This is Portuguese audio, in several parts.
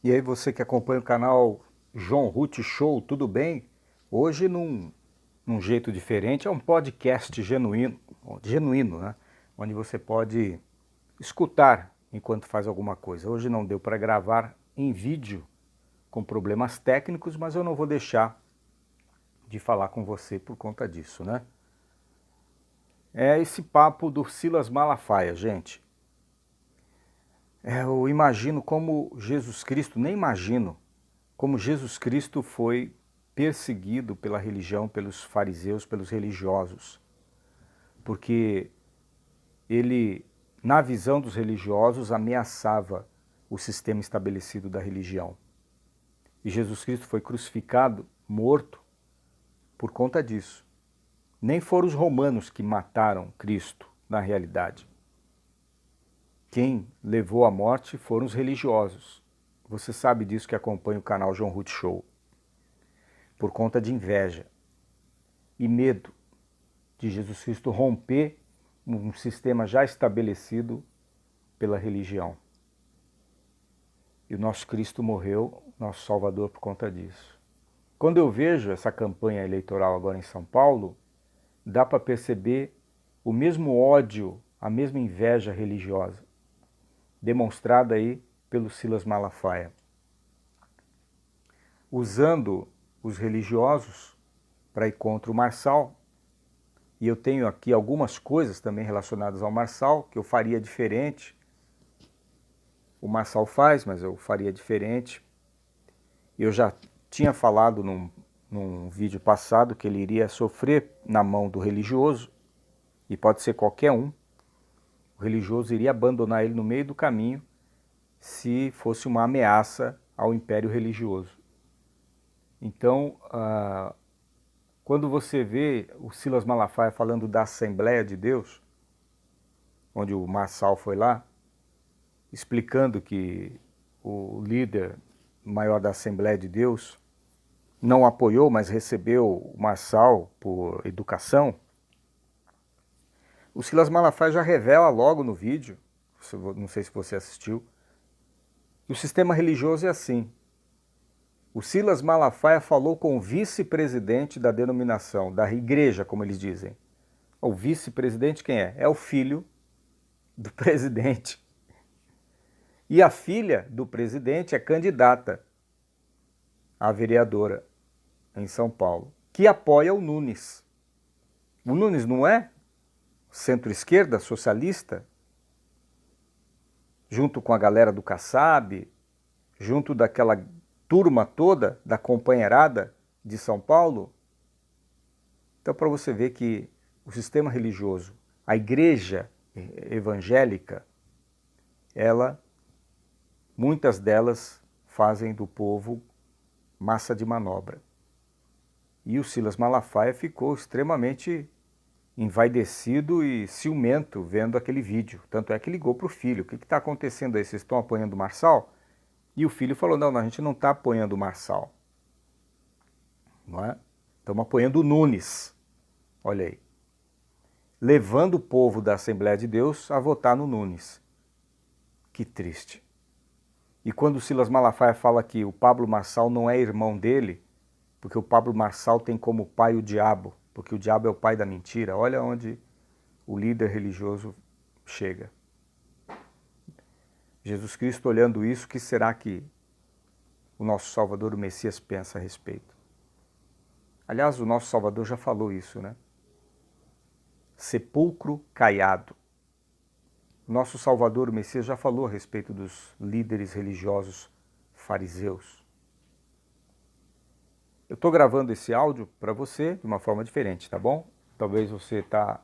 E aí você que acompanha o canal João Ruth Show, tudo bem? Hoje num jeito diferente, é um podcast genuíno, né? Onde você pode escutar enquanto faz alguma coisa. Hoje não deu para gravar em vídeo com problemas técnicos, mas eu não vou deixar de falar com você por conta disso, né? É esse papo do Silas Malafaia, gente. Eu imagino como Jesus Cristo, nem imagino, como Jesus Cristo foi perseguido pela religião, pelos fariseus, pelos religiosos. Porque ele, na visão dos religiosos, ameaçava o sistema estabelecido da religião. E Jesus Cristo foi crucificado, morto, por conta disso. Nem foram os romanos que mataram Cristo, na realidade. Quem levou à morte foram os religiosos. Você sabe disso que acompanha o canal João Ruth Show. Por conta de inveja e medo de Jesus Cristo romper um sistema já estabelecido pela religião. E o nosso Cristo morreu, nosso Salvador, por conta disso. Quando eu vejo essa campanha eleitoral agora em São Paulo, dá para perceber o mesmo ódio, a mesma inveja religiosa, demonstrada aí pelo Silas Malafaia. Usando os religiosos para ir contra o Marçal, e eu tenho aqui algumas coisas também relacionadas ao Marçal, que eu faria diferente. O Marçal faz, mas eu faria diferente. Eu já tinha falado num vídeo passado que ele iria sofrer na mão do religioso, e pode ser qualquer um. O religioso iria abandonar ele no meio do caminho se fosse uma ameaça ao império religioso. Então, quando você vê o Silas Malafaia falando da Assembleia de Deus, onde o Marçal foi lá, explicando que o líder maior da Assembleia de Deus não apoiou, mas recebeu o Marçal por educação, o Silas Malafaia já revela logo no vídeo, não sei se você assistiu, que o sistema religioso é assim. O Silas Malafaia falou com o vice-presidente da denominação, da igreja, como eles dizem. O vice-presidente quem é? É o filho do presidente. E a filha do presidente é candidata a vereadora em São Paulo, que apoia o Nunes. O Nunes não é centro-esquerda, socialista? Junto com a galera do Kassab, junto daquela turma toda da companheirada de São Paulo. Então, para você ver que o sistema religioso, a igreja evangélica, muitas delas fazem do povo massa de manobra. E o Silas Malafaia ficou extremamente envaidecido e ciumento vendo aquele vídeo. Tanto é que ligou para o filho. O que está acontecendo aí? Vocês estão apoiando o Marçal? E o filho falou, não, a gente não está apoiando o Marçal. Não é? Estamos apoiando o Nunes. Olha aí. Levando o povo da Assembleia de Deus a votar no Nunes. Que triste. E quando o Silas Malafaia fala que o Pablo Marçal não é irmão dele, porque o Pablo Marçal tem como pai o diabo, porque o diabo é o pai da mentira, olha onde o líder religioso chega. Jesus Cristo olhando isso, o que será que o nosso Salvador, o Messias, pensa a respeito? Aliás, o nosso Salvador já falou isso, né? Sepulcro caiado. O nosso Salvador, o Messias, já falou a respeito dos líderes religiosos fariseus. Eu estou gravando esse áudio para você de uma forma diferente, tá bom? Talvez você está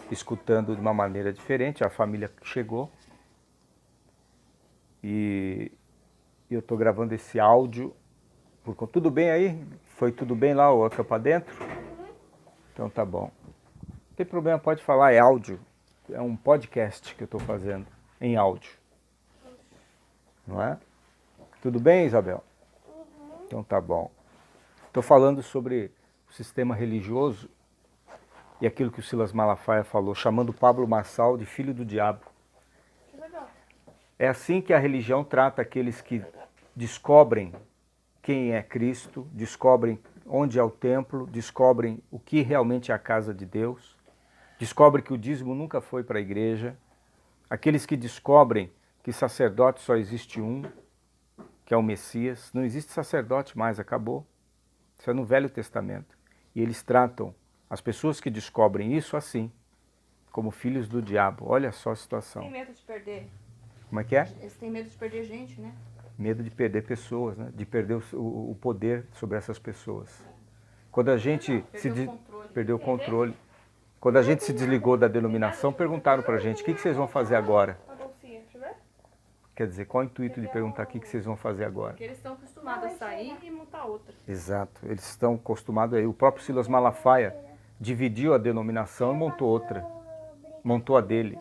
escutando de uma maneira diferente, a família chegou. E eu estou gravando esse áudio. Tudo bem aí? Foi tudo bem lá, o acampa dentro? Então tá bom. Não tem problema, pode falar, é áudio. É um podcast que eu estou fazendo em áudio. Não é? Tudo bem, Isabel? Então tá bom. Estou falando sobre o sistema religioso e aquilo que o Silas Malafaia falou, chamando Pablo Marçal de filho do diabo. É assim que a religião trata aqueles que descobrem quem é Cristo, descobrem onde é o templo, descobrem o que realmente é a casa de Deus, descobrem que o dízimo nunca foi para a igreja, aqueles que descobrem que sacerdote só existe um, que é o Messias, não existe sacerdote mais, acabou. Isso é no Velho Testamento. E eles tratam as pessoas que descobrem isso assim, como filhos do diabo. Olha só a situação. Tem medo de perder. Como é que é? Eles têm medo de perder gente, né? Medo de perder pessoas, né? De perder o poder sobre essas pessoas. Quando a gente perdeu o controle. Quando a gente se desligou da denominação, perguntaram pra gente, o que vocês vão fazer agora? Quer dizer, qual é o intuito de perguntar o que vocês vão fazer agora? Porque eles estão acostumados a sair e montar outra. Exato, eles estão acostumados aí. O próprio Silas Malafaia dividiu a denominação e montou outra. Montou a dele.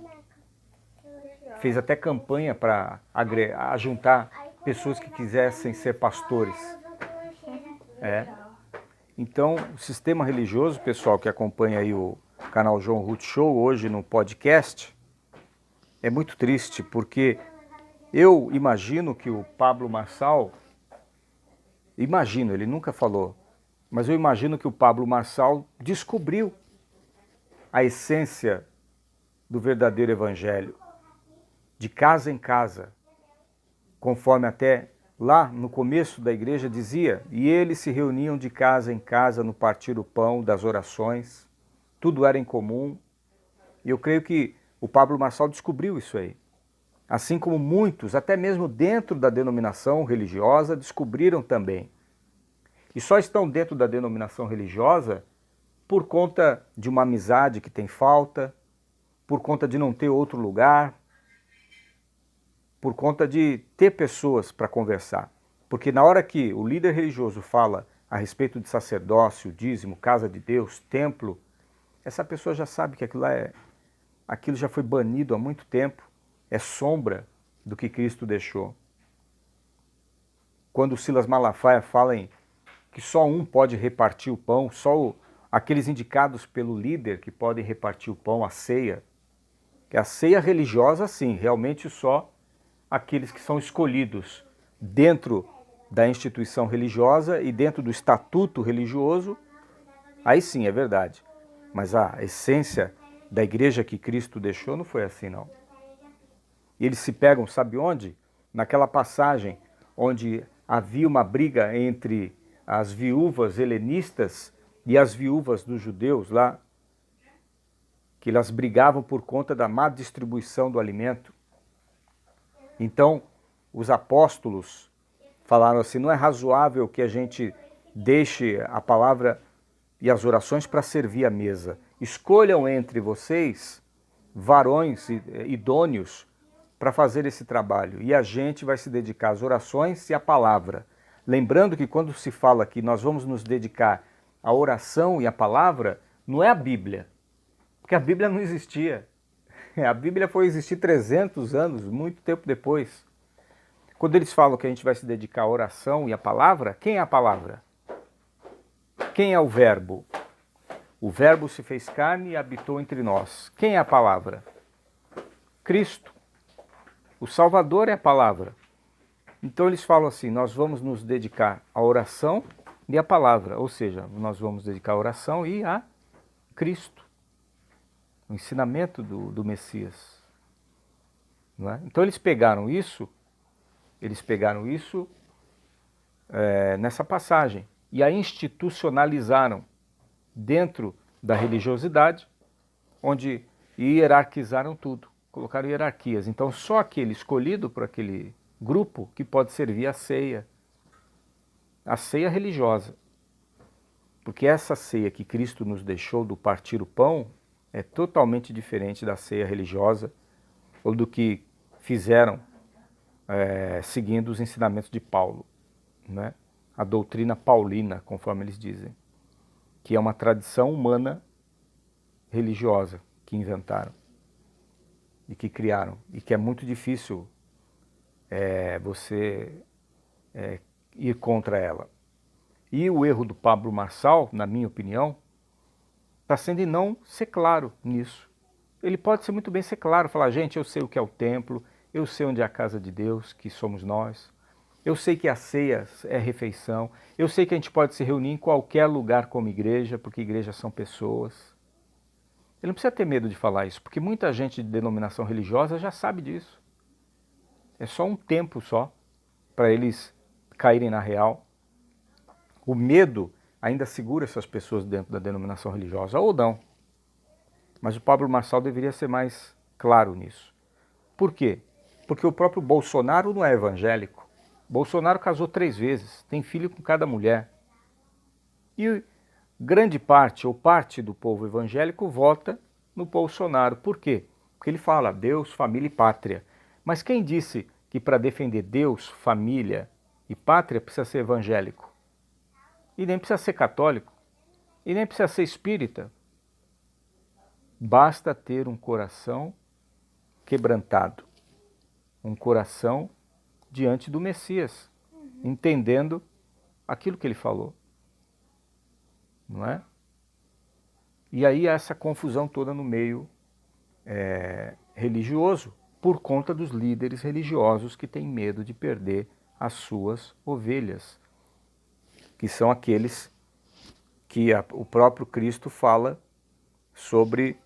Fez até campanha para juntar pessoas que quisessem ser pastores. Então, o sistema religioso, pessoal que acompanha aí o canal João Ruth Show, hoje no podcast, é muito triste, porque eu imagino que o Pablo Marçal, ele nunca falou, mas eu imagino que o Pablo Marçal descobriu a essência do verdadeiro evangelho, de casa em casa, conforme até lá no começo da igreja dizia, e eles se reuniam de casa em casa no partir o pão, das orações, tudo era em comum, e eu creio que o Pablo Marçal descobriu isso aí. Assim como muitos, até mesmo dentro da denominação religiosa, descobriram também. E só estão dentro da denominação religiosa por conta de uma amizade que tem falta, por conta de não ter outro lugar, por conta de ter pessoas para conversar. Porque na hora que o líder religioso fala a respeito de sacerdócio, dízimo, casa de Deus, templo, essa pessoa já sabe que aquilo já foi banido há muito tempo, é sombra do que Cristo deixou. Quando Silas Malafaia fala que só um pode repartir o pão, só aqueles indicados pelo líder que podem repartir o pão, a ceia, que a ceia religiosa, sim, realmente só aqueles que são escolhidos dentro da instituição religiosa e dentro do estatuto religioso, aí sim, é verdade. Mas a essência da igreja que Cristo deixou não foi assim, não. E eles se pegam, sabe onde? Naquela passagem onde havia uma briga entre as viúvas helenistas e as viúvas dos judeus lá, que elas brigavam por conta da má distribuição do alimento. Então, os apóstolos falaram assim, não é razoável que a gente deixe a palavra e as orações para servir a mesa. Escolham entre vocês varões idôneos para fazer esse trabalho. E a gente vai se dedicar às orações e à palavra. Lembrando que quando se fala que nós vamos nos dedicar à oração e à palavra, não é a Bíblia. Porque a Bíblia não existia. A Bíblia foi existir 300 anos, muito tempo depois. Quando eles falam que a gente vai se dedicar à oração e à palavra, quem é a palavra? Quem é o verbo? O verbo se fez carne e habitou entre nós. Quem é a palavra? Cristo. O Salvador é a palavra. Então eles falam assim, nós vamos nos dedicar à oração e à palavra. Ou seja, nós vamos dedicar à oração e a Cristo. O ensinamento do Messias. Não é? Então eles pegaram isso nessa passagem e a institucionalizaram dentro da religiosidade, onde hierarquizaram tudo, colocaram hierarquias. Então só aquele escolhido por aquele grupo que pode servir a ceia religiosa. Porque essa ceia que Cristo nos deixou do partir o pão é totalmente diferente da ceia religiosa ou do que fizeram seguindo os ensinamentos de Paulo, né? A doutrina paulina, conforme eles dizem, que é uma tradição humana religiosa que inventaram e que criaram, e que é muito difícil você ir contra ela. E o erro do Pablo Marçal, na minha opinião, está sendo em não ser claro nisso. Ele pode ser muito bem ser claro, falar, gente, eu sei o que é o templo, eu sei onde é a casa de Deus, que somos nós, Eu sei que a ceia é refeição. Eu sei que a gente pode se reunir em qualquer lugar como igreja, porque igrejas são pessoas. Ele não precisa ter medo de falar isso, porque muita gente de denominação religiosa já sabe disso. É só um tempo só para eles caírem na real. O medo ainda segura essas pessoas dentro da denominação religiosa, ou não. Mas o Pablo Marçal deveria ser mais claro nisso. Por quê? Porque o próprio Bolsonaro não é evangélico. Bolsonaro casou 3 vezes, tem filho com cada mulher. E grande parte ou parte do povo evangélico vota no Bolsonaro. Por quê? Porque ele fala Deus, família e pátria. Mas quem disse que para defender Deus, família e pátria precisa ser evangélico? E nem precisa ser católico? E nem precisa ser espírita? Basta ter um coração quebrantado, um coração diante do Messias, entendendo aquilo que ele falou, não é? E aí há essa confusão toda no meio religioso, por conta dos líderes religiosos que têm medo de perder as suas ovelhas, que são aqueles que o próprio Cristo fala sobre: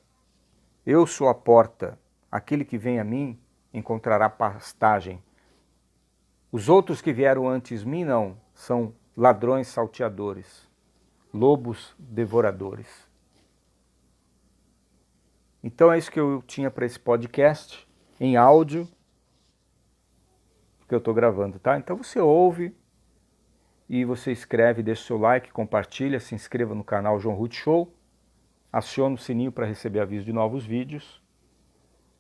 eu sou a porta, aquele que vem a mim encontrará pastagem. Os outros que vieram antes de mim não, são ladrões salteadores, lobos devoradores. Então é isso que eu tinha para esse podcast, em áudio, que eu estou gravando, tá? Então você ouve e você escreve, deixa o seu like, compartilha, se inscreva no canal João Ruth Show, acione o sininho para receber aviso de novos vídeos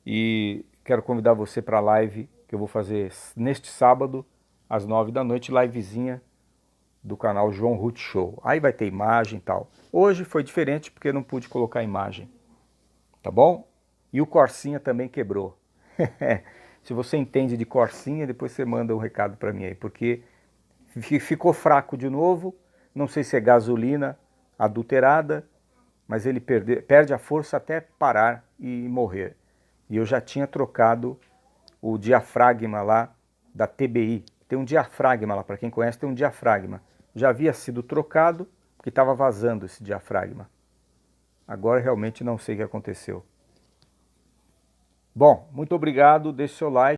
e quero convidar você para a live que eu vou fazer neste sábado, às 9 da noite, livezinha do canal João Ruth Show. Aí vai ter imagem e tal. Hoje foi diferente porque eu não pude colocar imagem, tá bom? E o Corsinha também quebrou. Se você entende de Corsinha, depois você manda um recado para mim aí, porque ficou fraco de novo, não sei se é gasolina adulterada, mas ele perde a força até parar e morrer. E eu já tinha trocado o diafragma lá da TBI. Tem um diafragma lá, para quem conhece, tem um diafragma. Já havia sido trocado, porque estava vazando esse diafragma. Agora realmente não sei o que aconteceu. Bom, muito obrigado, deixe seu like.